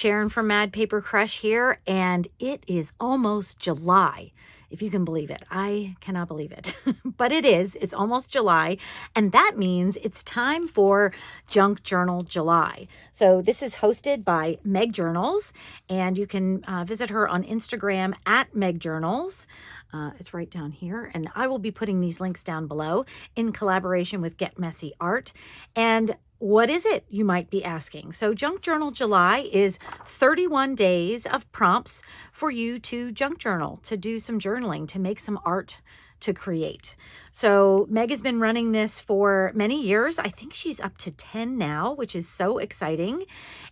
Sharon from Mad Paper Crush here, and it is almost July, if you can believe it. I cannot believe it, but it is. It's almost July, and that means it's time for Junk Journal July. So this is hosted by Meg Journals, and you can visit her on Instagram at Meg Journals. It's right down here, and I will be putting these links down below in collaboration with Get Messy Art. And what is it, you might be asking? So Junk Journal July is 31 days of prompts for you to junk journal, to do some journaling, to make some art, to create. So Meg has been running this for many years. I think she's up to 10 now, which is so exciting.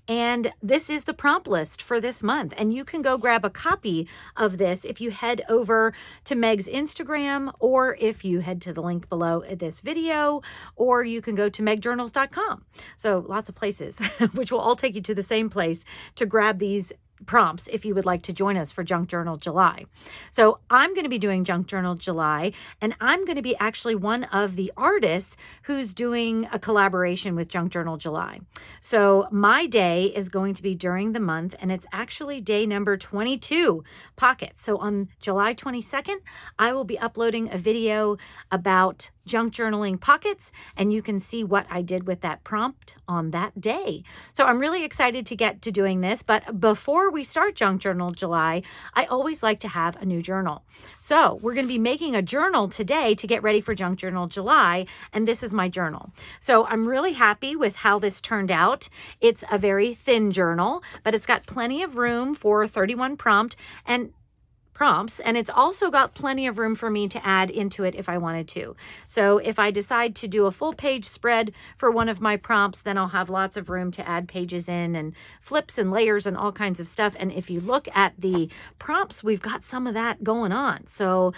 And this is the prompt list for this month. And you can go grab a copy of this if you head over to Meg's Instagram, or if you head to the link below this video, or you can go to megjournals.com. So lots of places, which will all take you to the same place to grab these prompts if you would like to join us for Junk Journal July. So I'm going to be doing Junk Journal July, and I'm going to be actually one of the artists who's doing a collaboration with Junk Journal July. So my day is going to be during the month, and it's actually day number 22, Pockets. So on July 22nd, I will be uploading a video about junk journaling pockets, and you can see what I did with that prompt on that day. So I'm really excited to get to doing this, but before we start Junk Journal July, I always like to have a new journal. So we're going to be making a journal today to get ready for Junk Journal July, and this is my journal. So I'm really happy with how this turned out. It's a very thin journal, but it's got plenty of room for 31 prompts, and it's also got plenty of room for me to add into it if I wanted to. So if I decide to do a full page spread for one of my prompts, then I'll have lots of room to add pages in and flips and layers and all kinds of stuff. And if you look at the prompts, we've got some of that going on. So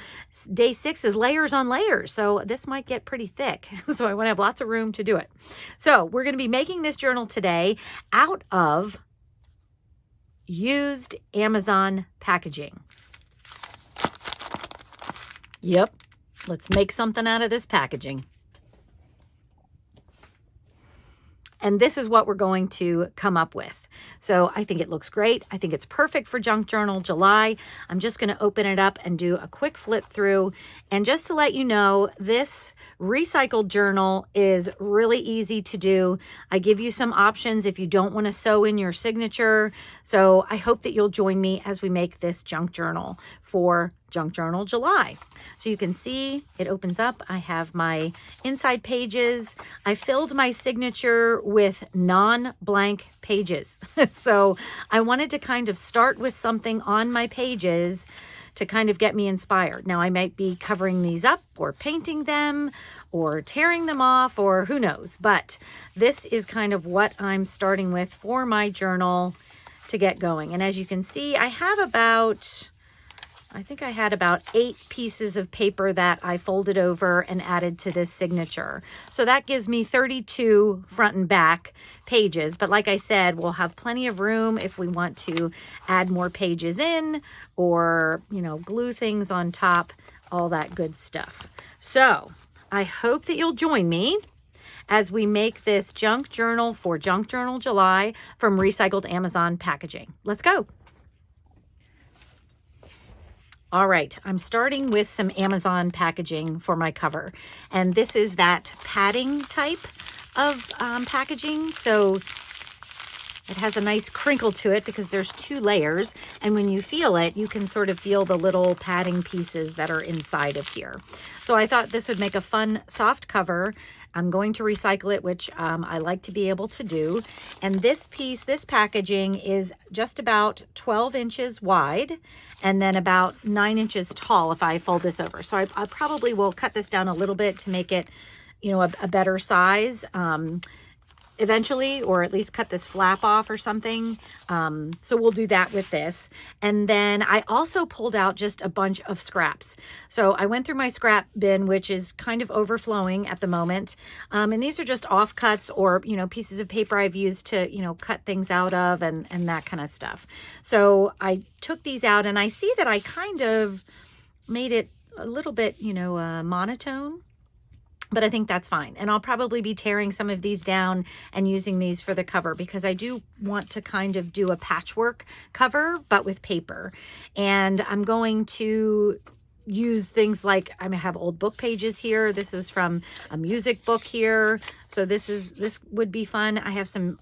day 6 is layers on layers. So this might get pretty thick. So I want to have lots of room to do it. So we're going to be making this journal today out of used Amazon packaging. Yep, let's make something out of this packaging. And this is what we're going to come up with. So I think it looks great. I think it's perfect for Junk Journal July. I'm just going to open it up and do a quick flip through. And just to let you know, this recycled journal is really easy to do. I give you some options if you don't want to sew in your signature. So I hope that you'll join me as we make this junk journal for Junk Journal July. So you can see it opens up. I have my inside pages. I filled my signature with non-blank pages. So I wanted to kind of start with something on my pages to kind of get me inspired. Now I might be covering these up or painting them or tearing them off, or who knows, but this is kind of what I'm starting with for my journal to get going. And as you can see, I have I think I had about 8 pieces of paper that I folded over and added to this signature. So that gives me 32 front and back pages. But like I said, we'll have plenty of room if we want to add more pages in, or, glue things on top, all that good stuff. So I hope that you'll join me as we make this junk journal for Junk Journal July from recycled Amazon packaging. Let's go. All right, I'm starting with some Amazon packaging for my cover. And this is that padding type of packaging. So it has a nice crinkle to it because there's 2 layers. And when you feel it, you can sort of feel the little padding pieces that are inside of here. So I thought this would make a fun, soft cover. I'm going to recycle it, which I like to be able to do. And this packaging is just about 12 inches wide and then about 9 inches tall if I fold this over. So I probably will cut this down a little bit to make it, a better size eventually, or at least cut this flap off or something. So we'll do that with this. And then I also pulled out just a bunch of scraps. So I went through my scrap bin, which is kind of overflowing at the moment. And these are just offcuts or, pieces of paper I've used to, cut things out of and that kind of stuff. So I took these out, and I see that I kind of made it a little bit, monotone. but I think that's fine. And I'll probably be tearing some of these down and using these for the cover, because I do want to kind of do a patchwork cover, but with paper. And I'm going to use things like, I have old book pages here. This is from a music book here. So this would be fun. I have some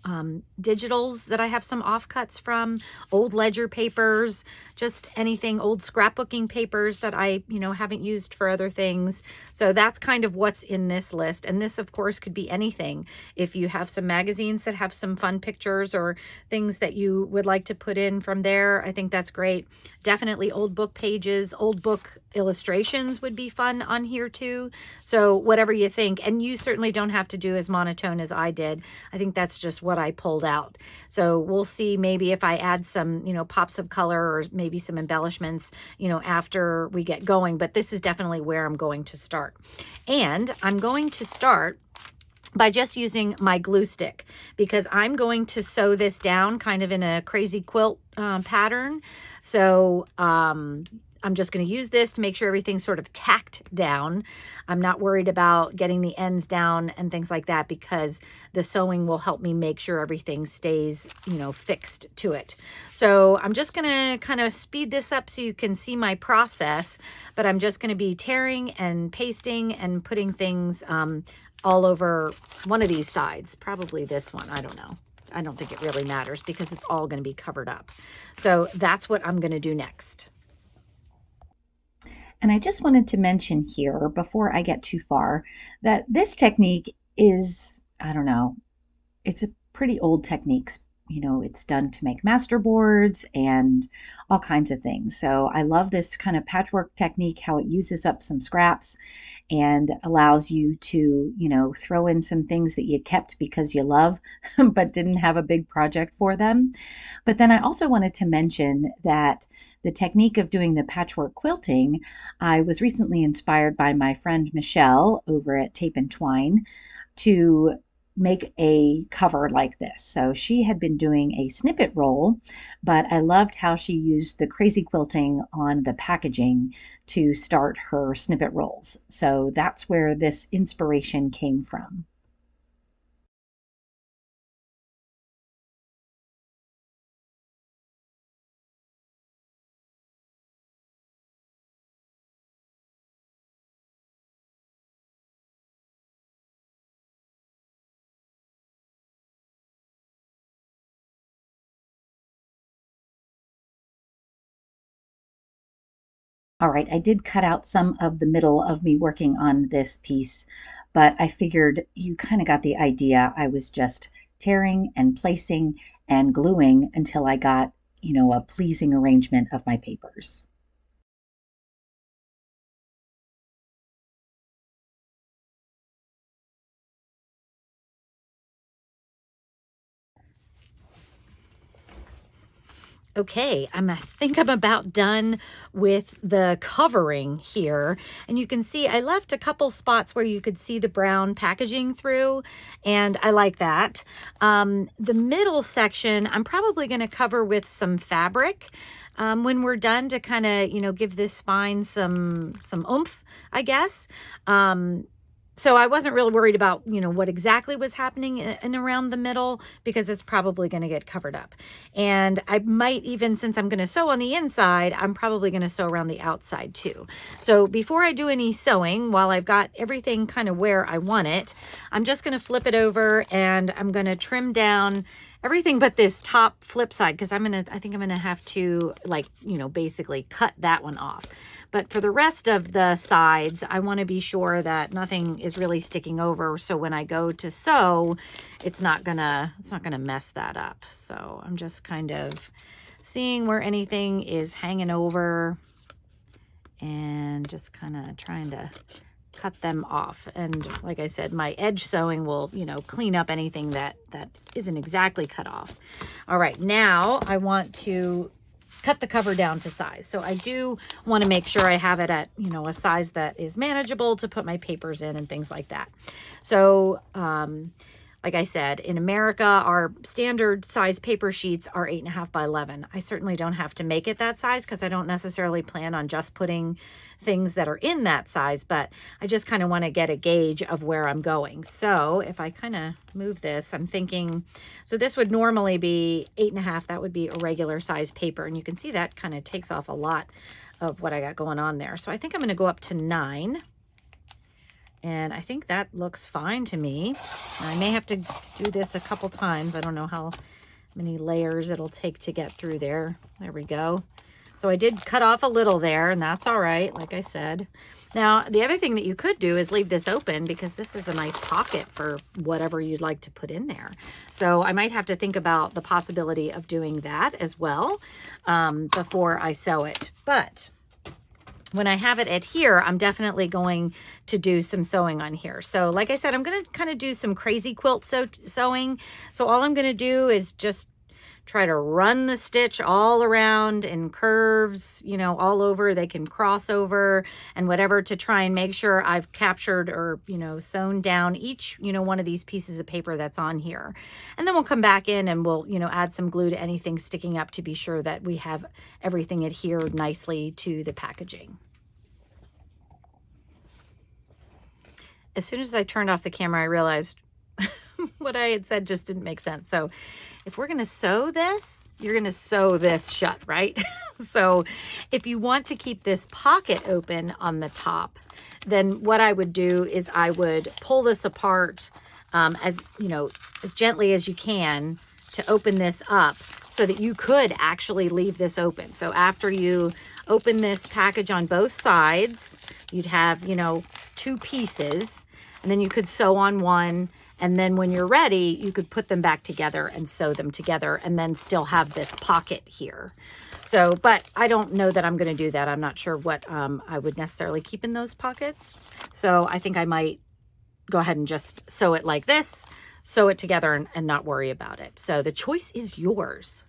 digitals that I have some offcuts from, old ledger papers, just anything, old scrapbooking papers that I, haven't used for other things. So that's kind of what's in this list. And this, of course, could be anything. If you have some magazines that have some fun pictures or things that you would like to put in from there, I think that's great. Definitely old book pages, old book illustrations would be fun on here too. So whatever you think, and you certainly don't have to do as monotone as I did. I think that's just what I pulled out. So we'll see maybe if I add some, pops of color or maybe some embellishments, after we get going. But this is definitely where I'm going to start. And I'm going to start by just using my glue stick, because I'm going to sew this down kind of in a crazy quilt pattern. So I'm just going to use this to make sure everything's sort of tacked down. I'm not worried about getting the ends down and things like that, because the sewing will help me make sure everything stays, fixed to it. So I'm just going to kind of speed this up so you can see my process, but I'm just going to be tearing and pasting and putting things all over one of these sides, probably this one. I don't know. I don't think it really matters because it's all going to be covered up. So that's what I'm going to do next. And I just wanted to mention here, before I get too far, that this technique is, I don't know, it's a pretty old technique. It's done to make masterboards and all kinds of things. So I love this kind of patchwork technique, how it uses up some scraps and allows you to, throw in some things that you kept because you love, but didn't have a big project for them. But then I also wanted to mention that the technique of doing the patchwork quilting, I was recently inspired by my friend Michelle over at Tape and Twine to make a cover like this. So she had been doing a snippet roll, but I loved how she used the crazy quilting on the packaging to start her snippet rolls. So that's where this inspiration came from. All right, I did cut out some of the middle of me working on this piece, but I figured you kind of got the idea. I was just tearing and placing and gluing until I got, a pleasing arrangement of my papers. Okay, I think I'm about done with the covering here. And you can see I left a couple spots where you could see the brown packaging through, and I like that. The middle section, I'm probably going to cover with some fabric when we're done, to kind of, give this spine some oomph, I guess. So I wasn't really worried about, what exactly was happening in around the middle, because it's probably going to get covered up. And I might even, since I'm going to sew on the inside, I'm probably going to sew around the outside too. So before I do any sewing, while I've got everything kind of where I want it, I'm just going to flip it over and I'm going to trim down everything but this top flip side, because I think I'm going to have to, basically cut that one off. But for the rest of the sides, I want to be sure that nothing is really sticking over. So when I go to sew, it's not gonna mess that up. So I'm just kind of seeing where anything is hanging over and just kind of trying to cut them off. And like I said, my edge sewing will, clean up anything that isn't exactly cut off. All right, now I want to cut the cover down to size. So I do want to make sure I have it at, a size that is manageable to put my papers in and things like that. So like I said, in America, our standard size paper sheets are 8.5 by 11. I certainly don't have to make it that size because I don't necessarily plan on just putting things that are in that size, but I just kind of want to get a gauge of where I'm going. So if I kind of move this, I'm thinking, so this would normally be 8.5. That would be a regular size paper. And you can see that kind of takes off a lot of what I got going on there. So I think I'm going to go up to 9. And I think that looks fine to me. I may have to do this a couple times. I don't know how many layers it'll take to get through there. There we go. So I did cut off a little there, and that's all right, like I said. Now, the other thing that you could do is leave this open because this is a nice pocket for whatever you'd like to put in there. So I might have to think about the possibility of doing that as well before I sew it. But when I have it adhere, I'm definitely going to do some sewing on here. So like I said, I'm going to kind of do some crazy quilt sewing. So all I'm going to do is just try to run the stitch all around in curves, you know, all over. They can cross over and whatever to try and make sure I've captured or, you know, sewn down each, you know, one of these pieces of paper that's on here. And then we'll come back in and we'll, you know, add some glue to anything sticking up to be sure that we have everything adhered nicely to the packaging. As soon as I turned off the camera, I realized what I had said just didn't make sense. So if we're going to sew this, you're going to sew this shut, right? So if you want to keep this pocket open on the top, then what I would do is I would pull this apart as, you know, as gently as you can to open this up so that you could actually leave this open. So after you open this package on both sides, you'd have, you know, 2 pieces, and then you could sew on one. And then when you're ready, you could put them back together and sew them together and then still have this pocket here. So, but I don't know that I'm going to do that. I'm not sure what I would necessarily keep in those pockets. So I think I might go ahead and just sew it like this, sew it together and not worry about it. So the choice is yours.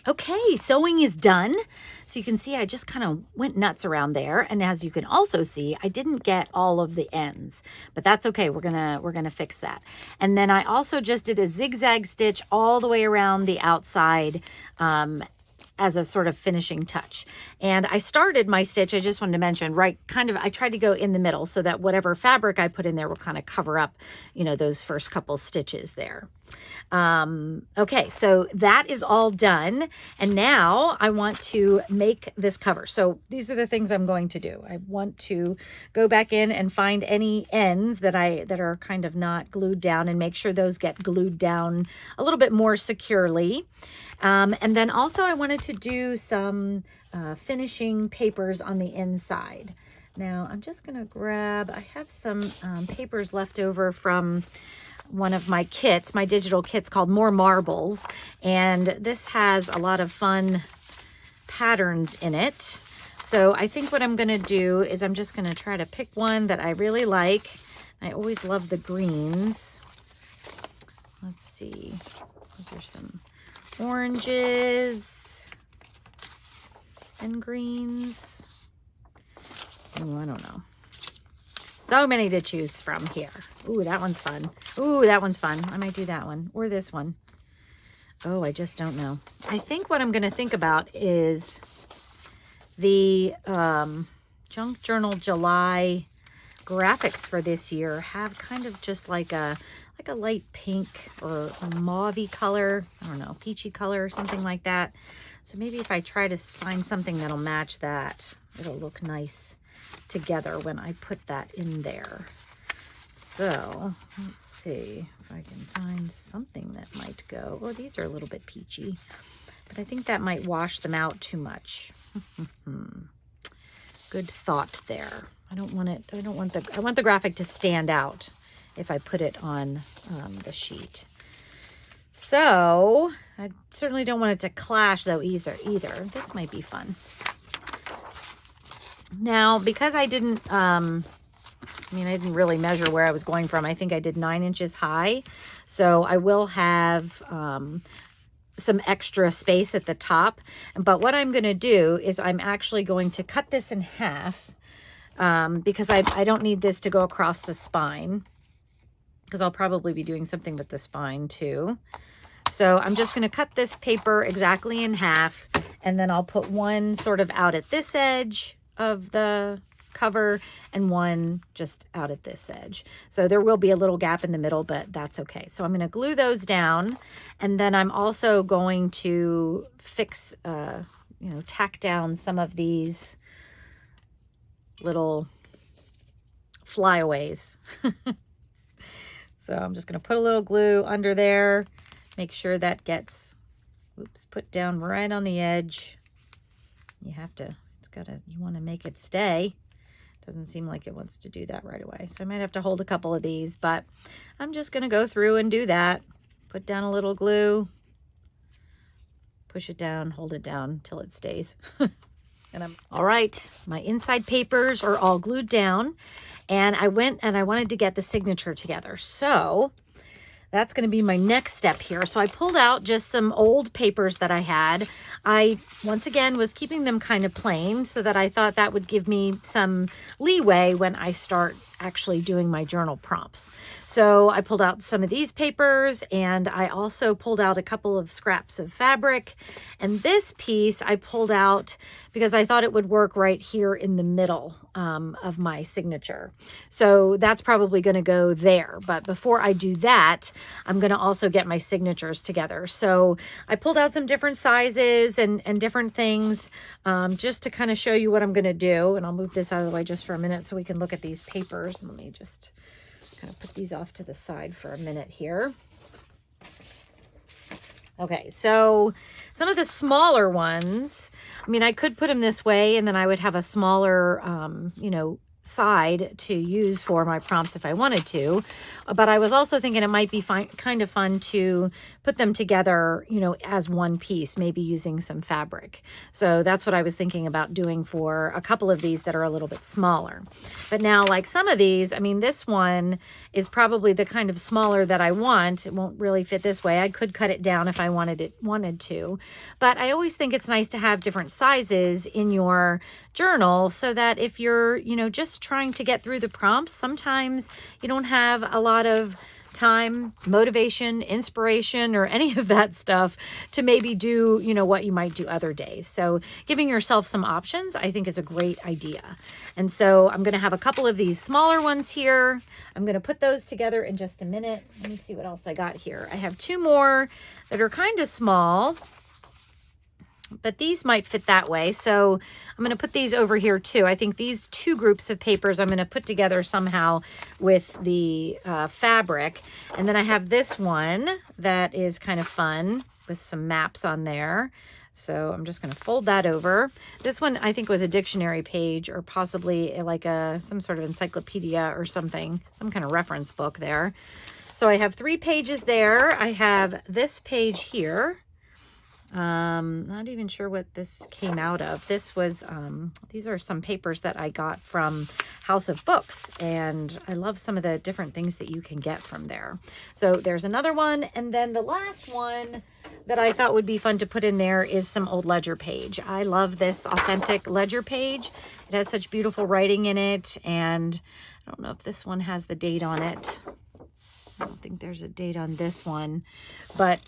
Okay, sewing is done. So you can see I just kind of went nuts around there. And as you can also see, I didn't get all of the ends, but that's okay. We're gonna fix that. And then I also just did a zigzag stitch all the way around the outside as a sort of finishing touch. And I started my stitch, I just wanted to mention, right, kind of, I tried to go in the middle so that whatever fabric I put in there will kind of cover up, you know, those first couple stitches there. Okay, so that is all done. And now I want to make this cover. So these are the things I'm going to do. I want to go back in and find any ends that are kind of not glued down and make sure those get glued down a little bit more securely. And then also I wanted to do some finishing papers on the inside. Now I'm just going to grab, I have some papers left over from one of my kits, my digital kits called More Marbles. And this has a lot of fun patterns in it. So I think what I'm going to do is I'm just going to try to pick one that I really like. I always love the greens. Let's see. Those are some oranges and greens. Oh, I don't know. So many to choose from here. Ooh, that one's fun. Ooh, that one's fun. I might do that one or this one. Oh, I just don't know. I think what I'm going to think about is the Junk Journal July graphics for this year have kind of just like a light pink or a mauve-y color. I don't know, peachy color or something like that. So maybe if I try to find something that'll match that, it'll look nice together when I put that in there. So let's see if I can find something that might go. Oh, these are a little bit peachy, but I think that might wash them out too much. Good thought there. I want the graphic to stand out if I put it on the sheet. So I certainly don't want it to clash though either. This might be fun. Now, because I didn't, I didn't really measure where I was going from. I think I did 9 inches high. So I will have some extra space at the top. But what I'm going to do is I'm actually going to cut this in half because I don't need this to go across the spine, because I'll probably be doing something with the spine too. So I'm just going to cut this paper exactly in half, and then I'll put one sort of out at this edge of the cover and one just out at this edge. So there will be a little gap in the middle, but that's okay. So I'm going to glue those down, and then I'm also going to fix, tack down some of these little flyaways. So I'm just going to put a little glue under there, make sure that gets, put down right on the edge. You want to make it stay. Doesn't seem like it wants to do that right away. So I might have to hold a couple of these, but I'm just going to go through and do that. Put down a little glue, push it down, hold it down till it stays. All right, my inside papers are all glued down, and I went and I wanted to get the signature together. So that's going to be my next step here. So I pulled out just some old papers that I had. I, once again, was keeping them kind of plain so that I thought that would give me some leeway when I start actually doing my journal prompts. So I pulled out some of these papers, and I also pulled out a couple of scraps of fabric. And this piece I pulled out because I thought it would work right here in the middle of my signature. So that's probably going to go there. But before I do that, I'm going to also get my signatures together. So I pulled out some different sizes and different things just to kind of show you what I'm going to do. And I'll move this out of the way just for a minute so we can look at these papers. Let me just kind of put these off to the side for a minute here. Okay, so some of the smaller ones, I mean, I could put them this way and then I would have a smaller, side to use for my prompts if I wanted to. But I was also thinking it might be kind of fun to put them together, as one piece, maybe using some fabric. So that's what I was thinking about doing for a couple of these that are a little bit smaller. But now, like some of these, I mean, this one is probably the kind of smaller that I want. It won't really fit this way. I could cut it down if I wanted to. But I always think it's nice to have different sizes in your journal so that if you're, just trying to get through the prompts, sometimes you don't have a lot of time, motivation, inspiration, or any of that stuff to maybe do, what you might do other days. So giving yourself some options, I think, is a great idea. And so I'm going to have a couple of these smaller ones here. I'm going to put those together in just a minute. Let me see what else I got here. I have two more that are kind of small, but these might fit that way. So I'm going to put these over here too. I think these two groups of papers I'm going to put together somehow with the fabric. And then I have this one that is kind of fun with some maps on there. So I'm just going to fold that over. This one I think was a dictionary page, or possibly like some sort of encyclopedia or something, some kind of reference book there. So I have 3 pages there. I have this page here. Not even sure what this came out of. This was, these are some papers that I got from House of Books, and I love some of the different things that you can get from there. So there's another one. And then the last one that I thought would be fun to put in there is some old ledger page. I love this authentic ledger page. It has such beautiful writing in it. And I don't know if this one has the date on it. I don't think there's a date on this one, but,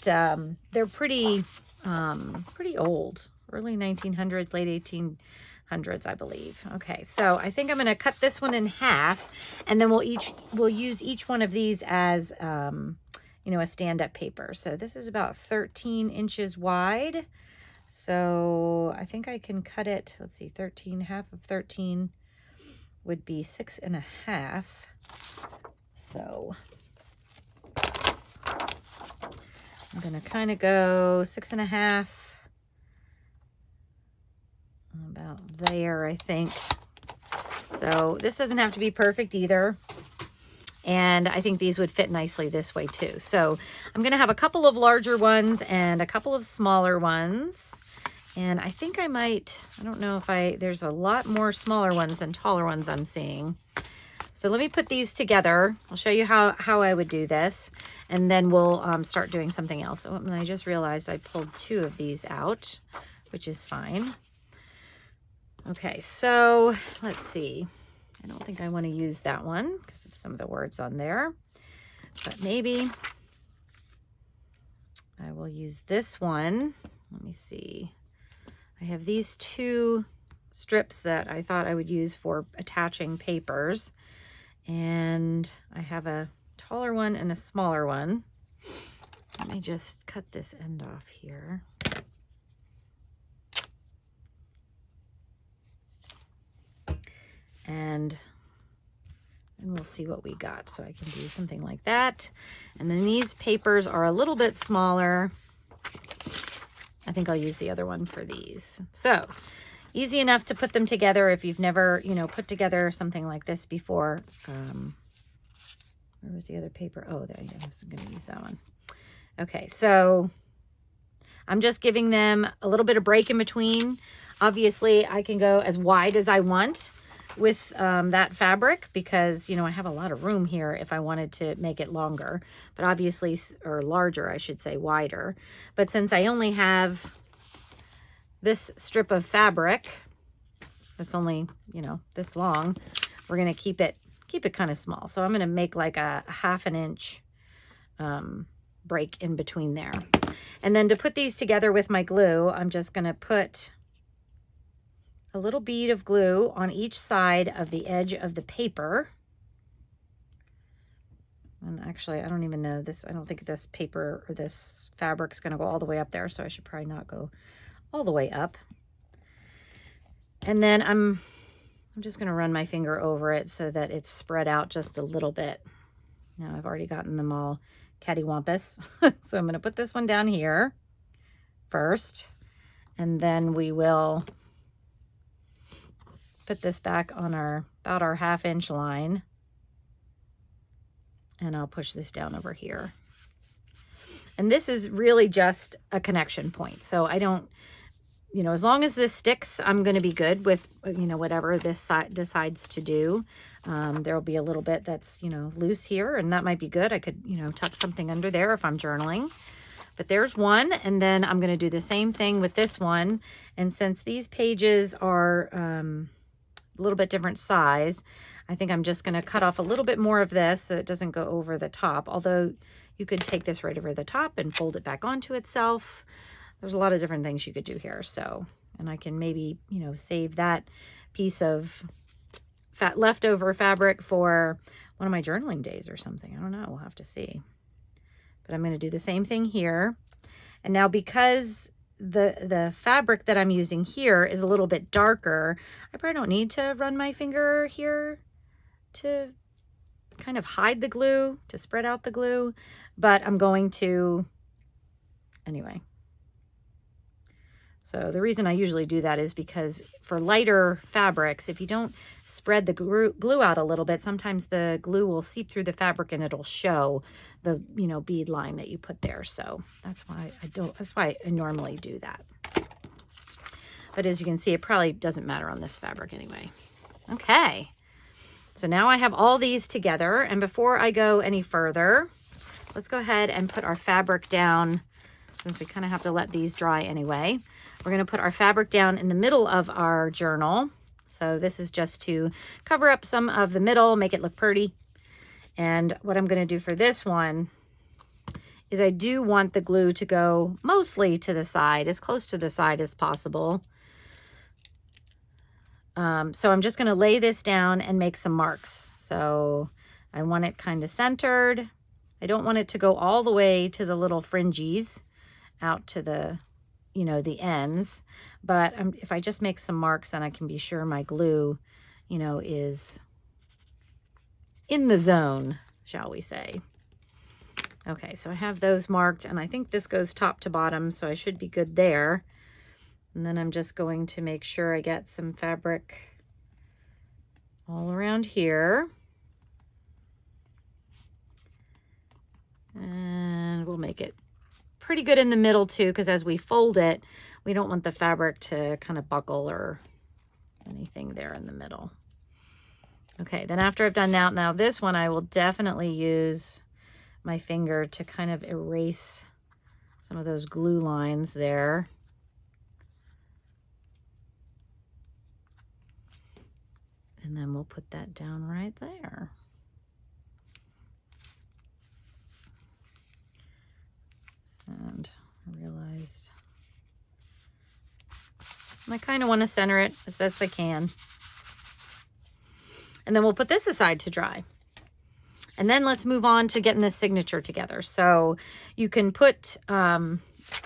they're pretty old, early 1900s, late 1800s, I believe. Okay, so I think I'm going to cut this one in half, and then we'll use each one of these as, a stand-up paper. So this is about 13 inches wide. So I think I can cut it. Let's see, 13, half of 13 would be 6.5. So I'm going to kind of go 6.5, about there, I think. So this doesn't have to be perfect either. And I think these would fit nicely this way too. So I'm going to have a couple of larger ones and a couple of smaller ones. And I think I don't know if there's a lot more smaller ones than taller ones I'm seeing. So let me put these together. I'll show you how I would do this, and then we'll start doing something else. Oh, and I just realized I pulled 2 of these out, which is fine. Okay, so let's see. I don't think I want to use that one because of some of the words on there, but maybe I will use this one. Let me see. I have these two strips that I thought I would use for attaching papers, and I have a taller one and a smaller one. Let me just cut this end off here. And we'll see what we got. So I can do something like that. And then these papers are a little bit smaller. I think I'll use the other one for these. So easy enough to put them together if you've never, you know, put together something like this before. Where was the other paper? Oh, there, I was going to use that one. Okay, so I'm just giving them a little bit of break in between. Obviously, I can go as wide as I want with that fabric because, you know, I have a lot of room here if I wanted to make it longer, but obviously, or larger, I should say, wider. But since I only have this strip of fabric that's only, you know, this long, we're going to keep it kind of small. So I'm going to make like a 1/2 inch break in between there. And then to put these together with my glue, I'm just going to put a little bead of glue on each side of the edge of the paper. And actually, I don't even know this. I don't think this paper or this fabric is going to go all the way up there. So I should probably not go all the way up. And then I'm just going to run my finger over it so that it's spread out just a little bit. Now I've already gotten them all cattywampus. So I'm going to put this one down here first. And then we will put this back on about our 1/2 inch line, and I'll push this down over here. And this is really just a connection point. So I don't, you know, as long as this sticks, I'm going to be good with, you know, whatever this side decides to do. There'll be a little bit that's, you know, loose here, and that might be good. I could, you know, tuck something under there if I'm journaling. But there's one, and then I'm going to do the same thing with this one. And since these pages are a little bit different size, I think I'm just going to cut off a little bit more of this so it doesn't go over the top. Although you could take this right over the top and fold it back onto itself. There's a lot of different things you could do here. So, and I can maybe, you know, save that piece of leftover fabric for one of my journaling days or something. I don't know. We'll have to see. But I'm going to do the same thing here. And now because the fabric that I'm using here is a little bit darker, I probably don't need to run my finger here to kind of hide the glue, to spread out the glue, but I'm going to anyway. So the reason I usually do that is because for lighter fabrics, if you don't spread the glue out a little bit, sometimes the glue will seep through the fabric and it'll show the, you know, bead line that you put there. So that's why I normally do that. But as you can see, it probably doesn't matter on this fabric anyway. Okay. So now I have all these together, and before I go any further, let's go ahead and put our fabric down, since we kind of have to let these dry anyway. We're going to put our fabric down in the middle of our journal. So this is just to cover up some of the middle, make it look pretty. And what I'm going to do for this one is I do want the glue to go mostly to the side, as close to the side as possible. So I'm just going to lay this down and make some marks. So I want it kind of centered. I don't want it to go all the way to the little fringes out to the, you know, the ends. But if I just make some marks, then I can be sure my glue, you know, is in the zone, shall we say. Okay, so I have those marked, and I think this goes top to bottom, so I should be good there. And then I'm just going to make sure I get some fabric all around here. And we'll make it pretty good in the middle too, because as we fold it, we don't want the fabric to kind of buckle or anything there in the middle. Okay, then after I've done that, now this one I will definitely use my finger to kind of erase some of those glue lines there. And then we'll put that down right there. And I realized I kind of want to center it as best I can. And then we'll put this aside to dry. And then let's move on to getting this signature together. So you can put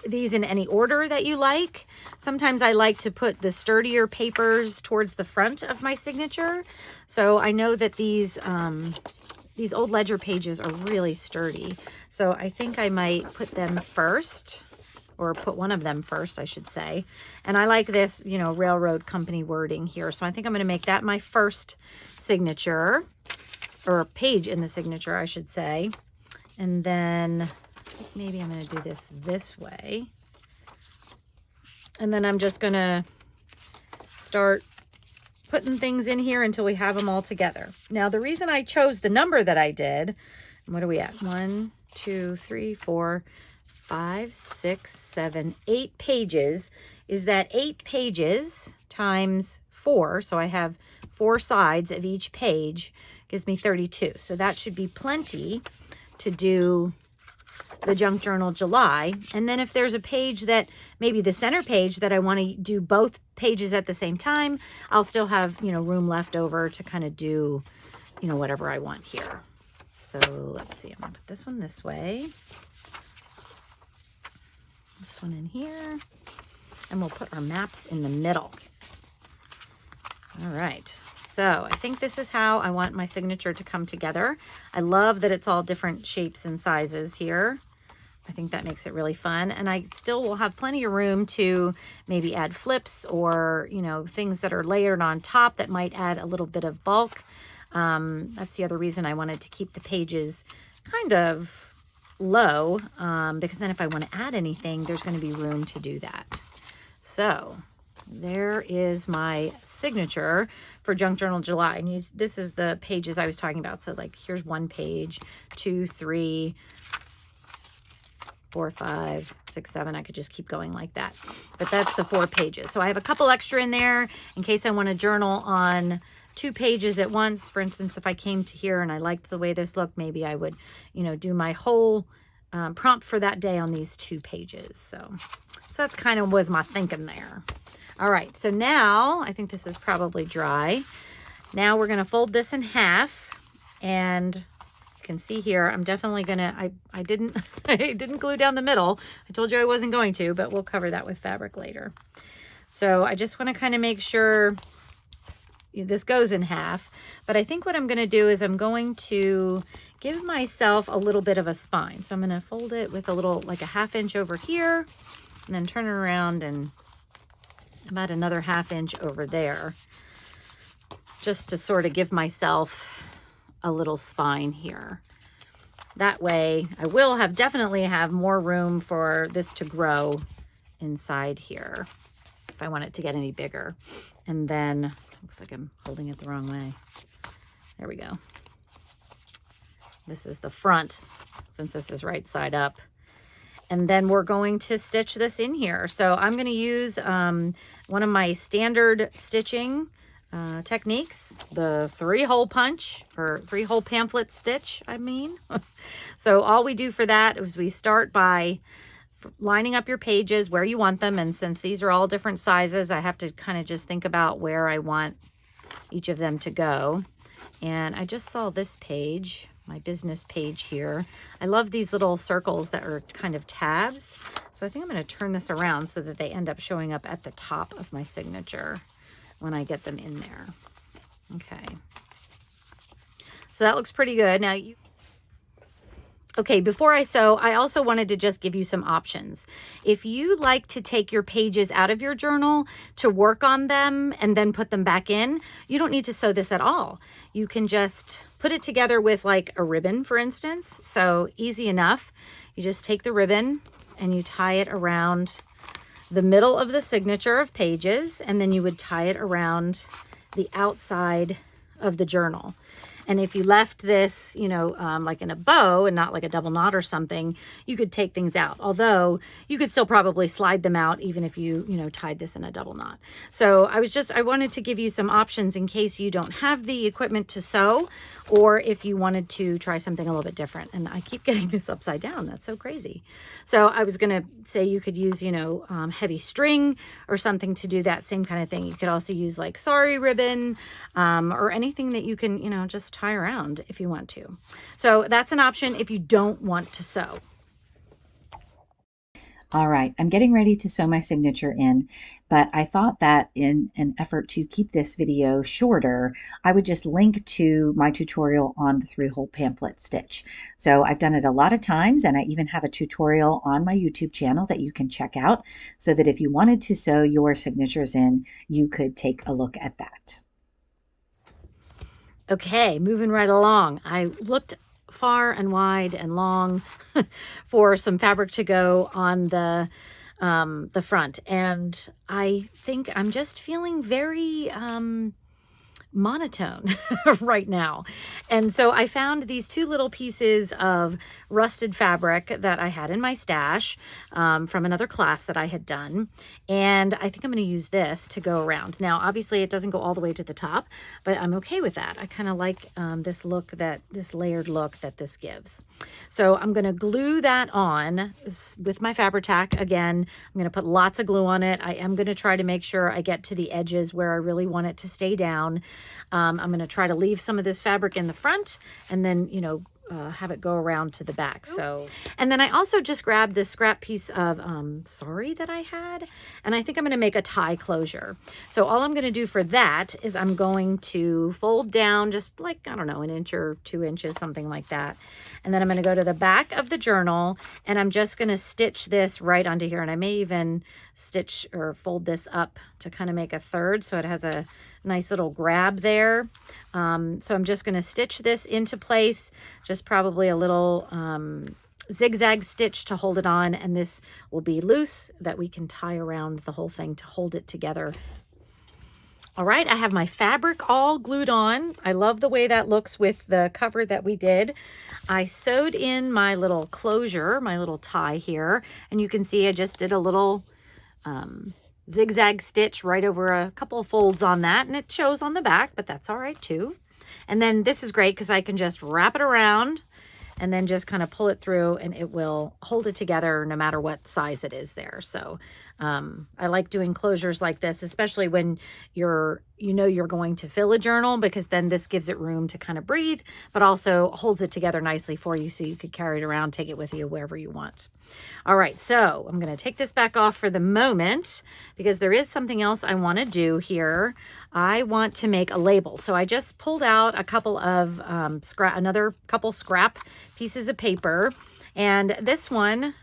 these in any order that you like. Sometimes I like to put the sturdier papers towards the front of my signature. So I know that these old ledger pages are really sturdy. So I think I might put them first, or put one of them first, I should say. And I like this, you know, railroad company wording here. So I think I'm going to make that my first signature, or page in the signature, I should say. And then maybe I'm going to do this way. And then I'm just going to start putting things in here until we have them all together. Now, the reason I chose the number that I did, what are we at? 1, 2, 3, 4, 5, 6, 7, 8 pages, is that 8 pages times 4. So I have 4 sides of each page, gives me 32. So that should be plenty to do the Junk Journal July. And then if there's a page that, maybe the center page, that I want to do both pages at the same time, I'll still have, you know, room left over to kind of do, you know, whatever I want here. So let's see, I'm going to put this one this way. This one in here. And we'll put our maps in the middle. All right. So I think this is how I want my signature to come together. I love that it's all different shapes and sizes here. I think that makes it really fun. And I still will have plenty of room to maybe add flips, or, you know, things that are layered on top that might add a little bit of bulk. That's the other reason I wanted to keep the pages kind of low, because then if I want to add anything, there's going to be room to do that. So there is my signature for Junk Journal July. And this is the pages I was talking about. So like, here's 1 page, 2, 3, 4, 5, 6, 7. I could just keep going like that. But that's the 4 pages. So I have a couple extra in there in case I want to journal on 2 pages at once. For instance, if I came to here and I liked the way this looked, maybe I would, you know, do my whole prompt for that day on these 2 pages. So that's kind of was my thinking there. All right, so now I think this is probably dry. Now we're going to fold this in half, and you can see here I'm definitely going to, I didn't I didn't glue down the middle. I told you I wasn't going to, but we'll cover that with fabric later. So I just want to kind of make sure this goes in half, but I think what I'm going to do is I'm going to give myself a little bit of a spine. So I'm going to fold it with a little, like a 1/2 inch over here, and then turn it around and about another 1/2 inch over there, just to sort of give myself a little spine here. That way I will definitely have more room for this to grow inside here if I want it to get any bigger. And then, looks like I'm holding it the wrong way. There we go. This is the front, since this is right side up. And then we're going to stitch this in here. So I'm going to use one of my standard stitching techniques, the 3-hole punch, or 3-hole pamphlet stitch, I mean. So all we do for that is we start by lining up your pages where you want them. And since these are all different sizes, I have to kind of just think about where I want each of them to go. And I just saw this page, my business page here. I love these little circles that are kind of tabs. So I think I'm going to turn this around so that they end up showing up at the top of my signature when I get them in there. Okay. So that looks pretty good. Now, okay, before I sew, I also wanted to just give you some options. If you like to take your pages out of your journal to work on them and then put them back in, you don't need to sew this at all. You can just put it together with like a ribbon, for instance. So easy enough. You just take the ribbon and you tie it around the middle of the signature of pages, and then you would tie it around the outside of the journal. And if you left this, you know, like in a bow and not like a double knot or something, you could take things out. Although you could still probably slide them out even if you know, tied this in a double knot. So I wanted to give you some options in case you don't have the equipment to sew, or if you wanted to try something a little bit different. And I keep getting this upside down. That's so crazy. So I was going to say you could use, you know, heavy string or something to do that same kind of thing. You could also use like sari ribbon, or anything that you can, you know, just tie around if you want to. So that's an option if you don't want to sew. All right, I'm getting ready to sew my signature in, but I thought that in an effort to keep this video shorter, I would just link to my tutorial on the 3-hole pamphlet stitch. So I've done it a lot of times, and I even have a tutorial on my YouTube channel that you can check out, so that if you wanted to sew your signatures in, you could take a look at that. Okay, moving right along. I looked far and wide and long for some fabric to go on the front, and I think I'm just feeling very monotone right now. And so I found these 2 little pieces of rusted fabric that I had in my stash from another class that I had done. And I think I'm going to use this to go around. Now, obviously it doesn't go all the way to the top, but I'm okay with that. I kind of like this layered look that this gives. So I'm going to glue that on with my Fabri-Tac. Again, I'm going to put lots of glue on it. I am going to try to make sure I get to the edges where I really want it to stay down. I'm going to try to leave some of this fabric in the front, and then, you know, have it go around to the back. So, and then I also just grabbed this scrap piece of sari that I had, and I think I'm going to make a tie closure. So all I'm going to do for that is I'm going to fold down just like, I don't know, 1 inch or 2 inches, something like that. And then I'm going to go to the back of the journal, and I'm just going to stitch this right onto here. And I may even stitch or fold this up to kind of make a third, so it has a nice little grab there. So I'm just going to stitch this into place, just probably a little zigzag stitch to hold it on, and this will be loose that we can tie around the whole thing to hold it together. All right, I have my fabric all glued on. I love the way that looks with the cover that we did. I sewed in my little closure, my little tie here, and you can see I just did a little zigzag stitch right over a couple of folds on that, and it shows on the back, but that's all right too. And then this is great because I can just wrap it around and then just kind of pull it through, and it will hold it together no matter what size it is there. So I like doing closures like this, especially when you're going to fill a journal, because then this gives it room to kind of breathe, but also holds it together nicely for you so you could carry it around, take it with you wherever you want. All right, so I'm going to take this back off for the moment because there is something else I want to do here. I want to make a label. So I just pulled out a couple of another couple scrap pieces of paper, and this one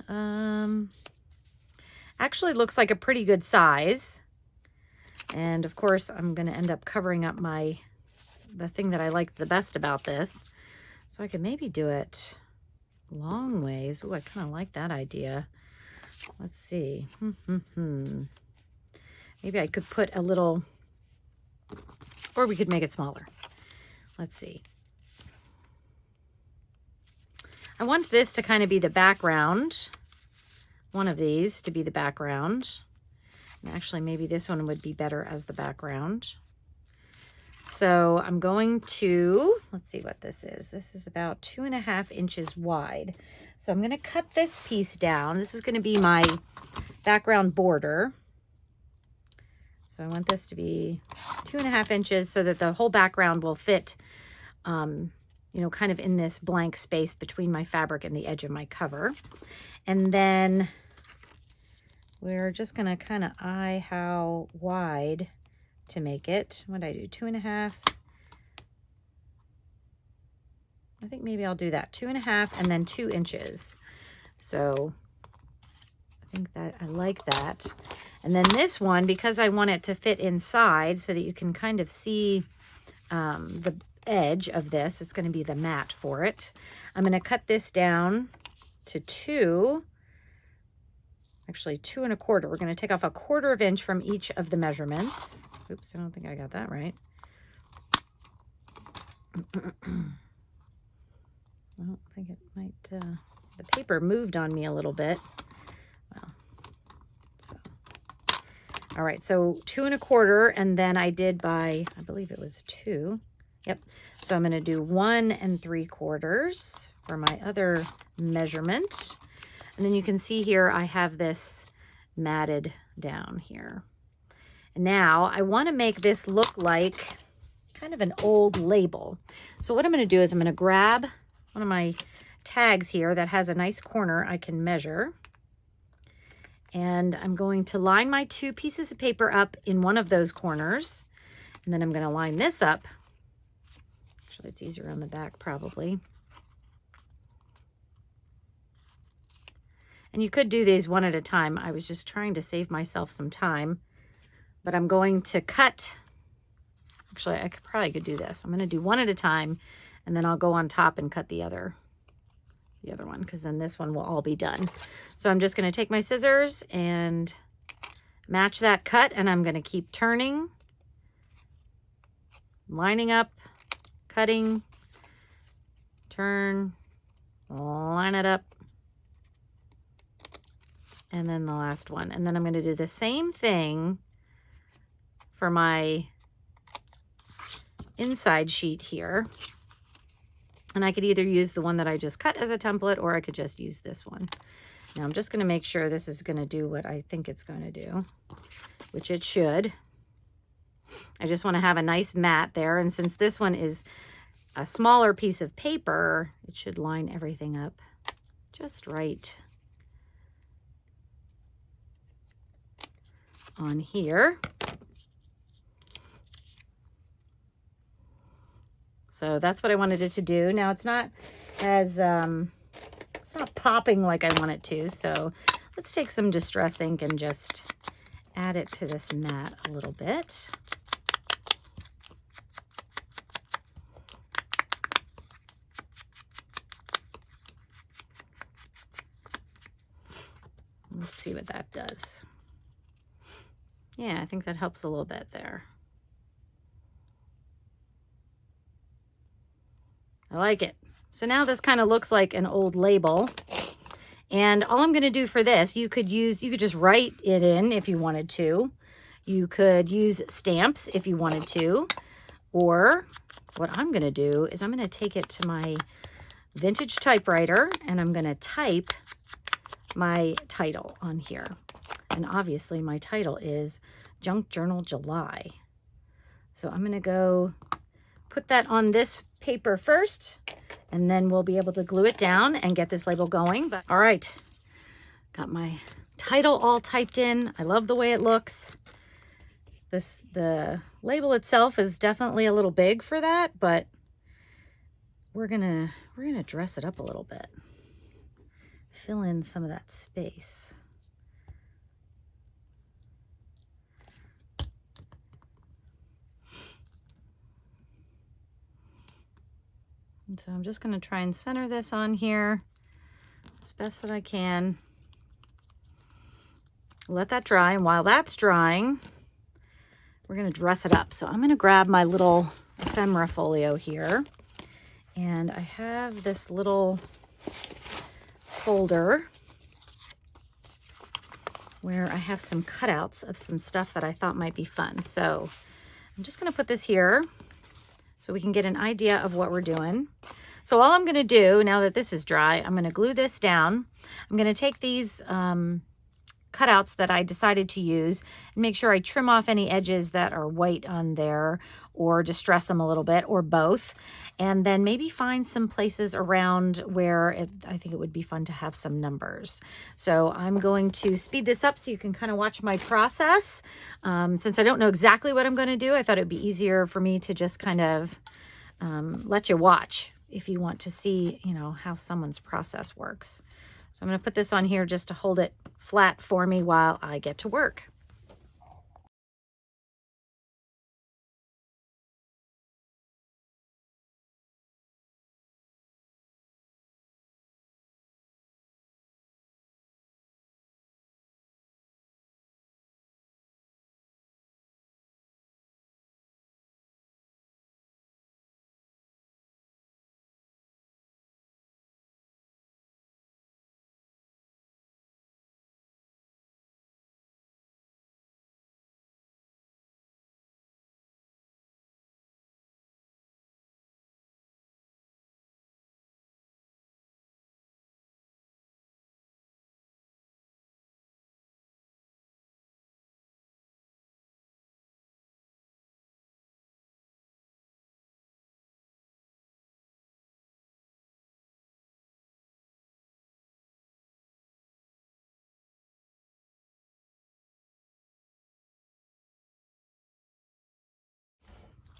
actually looks like a pretty good size. And of course, I'm going to end up covering up the thing that I like the best about this. So I could maybe do it long ways. Ooh, I kind of like that idea. Let's see. Maybe I could put a little, or we could make it smaller. Let's see. I want this to kind of be the background. One of these to be the background. And actually, maybe this one would be better as the background. So I'm going to, let's see what this is. This is about 2.5 inches wide. So I'm going to cut this piece down. This is going to be my background border. So I want this to be 2.5 inches so that the whole background will fit, kind of in this blank space between my fabric and the edge of my cover. And then we're just going to kind of eye how wide to make it. What did I do? 2.5. I think maybe I'll do that. 2.5 and then 2 inches. So I think that I like that. And then this one, because I want it to fit inside so that you can kind of see the edge of this, it's going to be the mat for it. I'm going to cut this down to 2. Actually 2.25. We're going to take off 1/4 inch from each of the measurements. Oops, I don't think I got that right. I don't think it might, the paper moved on me a little bit. Well, so. All right, so 2 1/4, and then I did by, I believe it was 2. Yep. So I'm going to do 1 3/4 for my other measurement. And then you can see here, I have this matted down here. And now I want to make this look like kind of an old label. So what I'm going to do is I'm going to grab one of my tags here that has a nice corner I can measure. And I'm going to line my 2 pieces of paper up in one of those corners. And then I'm going to line this up. Actually, it's easier on the back probably. And you could do these one at a time. I was just trying to save myself some time. But I'm going to cut. Actually, I probably could do this. I'm going to do one at a time, and then I'll go on top and cut the other one, because then this one will all be done. So I'm just going to take my scissors and match that cut, and I'm going to keep turning, lining up, cutting, turn, line it up, and then the last one. And then I'm going to do the same thing for my inside sheet here. And I could either use the one that I just cut as a template, or I could just use this one. Now I'm just going to make sure this is going to do what I think it's going to do, which it should. I just want to have a nice mat there. And since this one is a smaller piece of paper, it should line everything up just right on here. So that's what I wanted it to do. Now it's not as, it's not popping like I want it to. So let's take some Distress ink and just add it to this mat a little bit. Let's see what that does. Yeah, I think that helps a little bit there. I like it. So now this kind of looks like an old label. And all I'm going to do for this, you could just write it in if you wanted to. You could use stamps if you wanted to. Or what I'm going to do is I'm going to take it to my vintage typewriter and I'm going to type my title on here. And obviously my title is Junk Journal July. So I'm going to go put that on this paper first, and then we'll be able to glue it down and get this label going. But all right, got my title all typed in. I love the way it looks. The label itself is definitely a little big for that, but we're gonna dress it up a little bit. Fill in some of that space. And so I'm just going to try and center this on here as best that I can. Let that dry, and while that's drying, we're going to dress it up. So I'm going to grab my little ephemera folio here, and I have this little folder where I have some cutouts of some stuff that I thought might be fun. So I'm just going to put this here so we can get an idea of what we're doing. So all I'm going to do, now that this is dry, I'm going to glue this down. I'm going to take these cutouts that I decided to use and make sure I trim off any edges that are white on there, or distress them a little bit, or both. And then maybe find some places around where I think it would be fun to have some numbers. So I'm going to speed this up so you can kind of watch my process. Since I don't know exactly what I'm going to do, I thought it'd be easier for me to just kind of let you watch if you want to see, you know, how someone's process works. So I'm going to put this on here just to hold it flat for me while I get to work.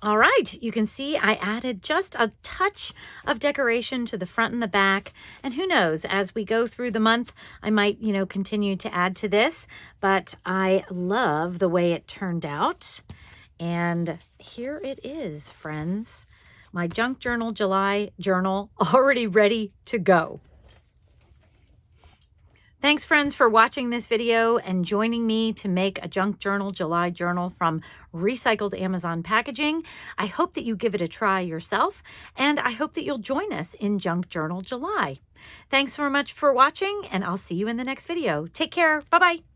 All right, you can see I added just a touch of decoration to the front and the back. And who knows, as we go through the month, I might, continue to add to this. But I love the way it turned out. And here it is, friends. My Junk Journal July journal already ready to go. Thanks, friends, for watching this video and joining me to make a Junk Journal July journal from recycled Amazon packaging. I hope that you give it a try yourself, and I hope that you'll join us in Junk Journal July. Thanks so much for watching, and I'll see you in the next video. Take care. Bye-bye.